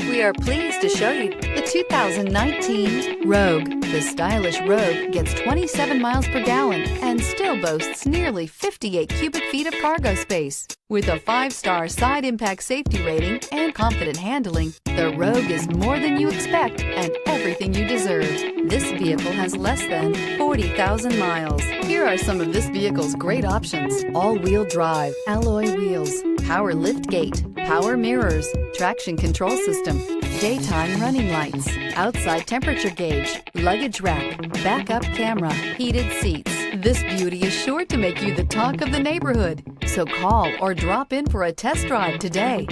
We are pleased to show you the 2019 Rogue. The stylish Rogue gets 27 miles per gallon and still boasts nearly 58 cubic feet of cargo space. With a 5-star side impact safety rating and confident handling, the Rogue is more than you expect and everything you deserve. This vehicle has less than 40,000 miles. Here are some of this vehicle's great options: all-wheel drive, alloy wheels, power liftgate, power mirrors, traction control system, daytime running lights, outside temperature gauge, luggage rack, backup camera, heated seats. This beauty is sure to make you the talk of the neighborhood. So call or drop in for a test drive today.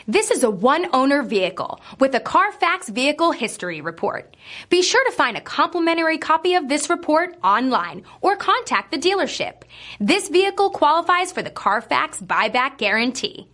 This is a one-owner vehicle with a Carfax Vehicle History Report. Be sure to find a complimentary copy of this report online or contact the dealership. This vehicle qualifies for the Carfax Buyback Guarantee.